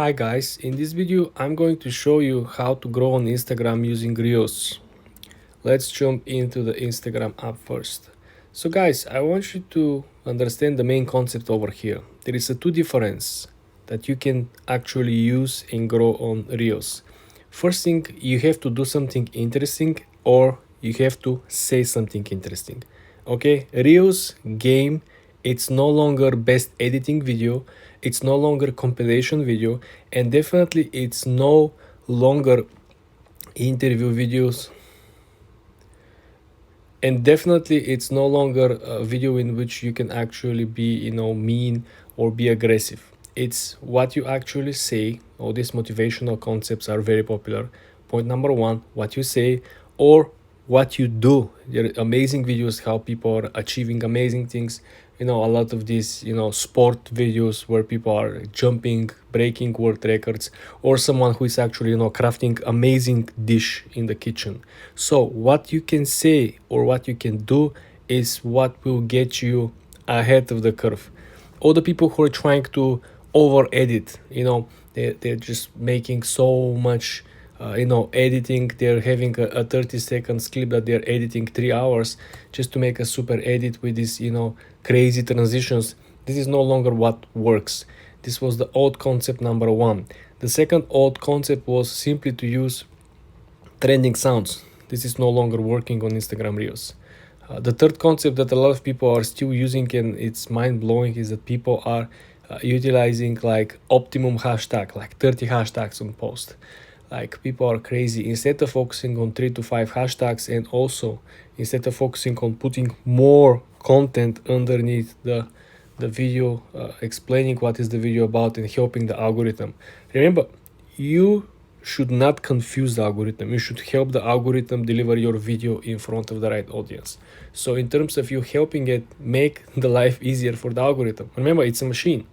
Hi guys, in this video I'm going to show you how to grow on Instagram using Reels. Let's jump into the Instagram app first. So guys, I want you to understand the main concept over here. There is a two difference that you can actually use and grow on Reels. First thing, you have to do something interesting or you have to say something interesting. Okay, Reels game, it's no longer best editing video, it's no longer compilation video, and definitely it's no longer interview videos, and definitely it's no longer a video in which you can actually be mean or be aggressive. It's what you actually say. All these motivational concepts are very popular. Point number one, what you say or what you do. There are amazing videos how people are achieving amazing things. A lot of these sport videos where people are jumping, breaking world records, or someone who is actually crafting amazing dish in the kitchen. So what you can say or what you can do is what will get you ahead of the curve. All the people who are trying to over edit, they're just making so much editing. They're having a 30-second clip that they're editing 3 hours just to make a super edit with these crazy transitions. This is no longer what works. This was the old concept number one. The second old concept was simply to use trending sounds. This is no longer working on Instagram Reels. The third concept that a lot of people are still using, and it's mind-blowing, is that people are utilizing like optimum hashtag, like 30 hashtags on post. Like, people are crazy. Instead of focusing on 3 to 5 hashtags, and also instead of focusing on putting more content underneath the video, explaining what is the video about and helping the algorithm. Remember, you should not confuse the algorithm. You should help the algorithm deliver your video in front of the right audience. So in terms of you helping it make the life easier for the algorithm, remember, it's a machine.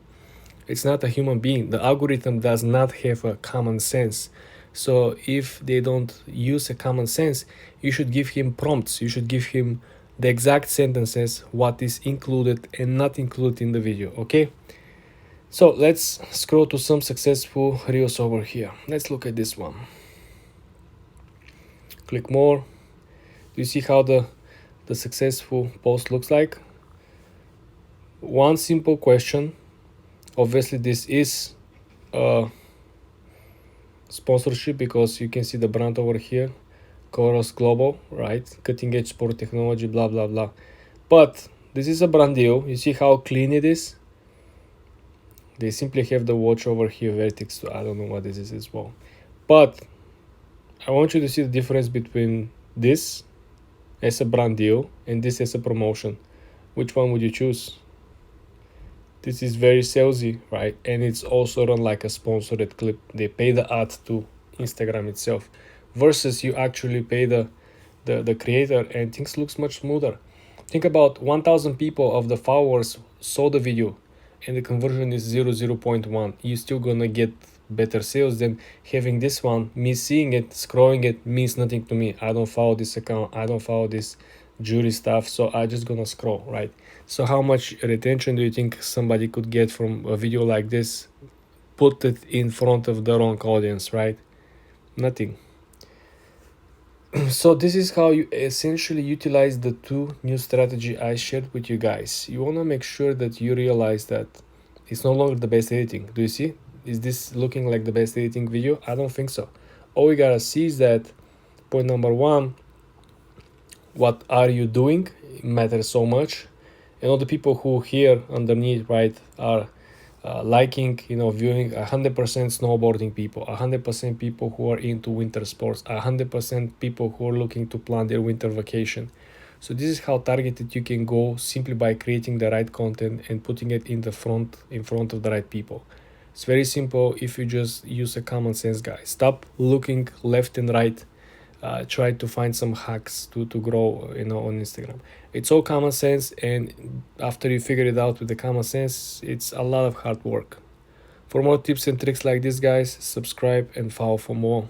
It's not a human being. The algorithm does not have a common sense. So if they don't use a common sense, you should give him prompts. You should give him the exact sentences, what is included and not included in the video, okay? So let's scroll to some successful reels over here. Let's look at this one. Click more. Do you see how the successful post looks like? One simple question. Obviously this is a sponsorship because you can see the brand over here, Chorus Global, right? Cutting edge sport technology, blah blah blah. But this is a brand deal. You see how clean it is? They simply have the watch over here, Vertex. I don't know what this is as well. But I want you to see the difference between this as a brand deal and this as a promotion. Which one would you choose? This is very salesy, right? And it's also run like a sponsored clip. They pay the ad to Instagram itself, versus you actually pay the creator, and things looks much smoother. Think about 1,000 people of the followers saw the video and the conversion is 0.1. You're still gonna get better sales than having this one. Me seeing it, scrolling it means nothing to me. I don't follow this account. I don't follow this jury stuff, so I just gonna scroll, right? So how much retention do you think somebody could get from a video like this? Put it in front of the wrong audience, right? Nothing. So this is how you essentially utilize the two new strategy I shared with you guys. You want to make sure that you realize that it's no longer the best editing. Do you see? Is this looking like the best editing video? I don't think so. All we gotta see is that point number one, what are you doing? It matters so much. And all the people who here underneath, right, are liking, viewing 100% snowboarding people, 100% people who are into winter sports, 100% people who are looking to plan their winter vacation. So this is how targeted you can go, simply by creating the right content and putting it in front of the right people. It's very simple if you just use a common sense, guys. Stop looking left and right. Try to find some hacks to grow on Instagram. It's all common sense, and after you figure it out with the common sense, it's a lot of hard work. For more tips and tricks like this, guys, subscribe and follow for more.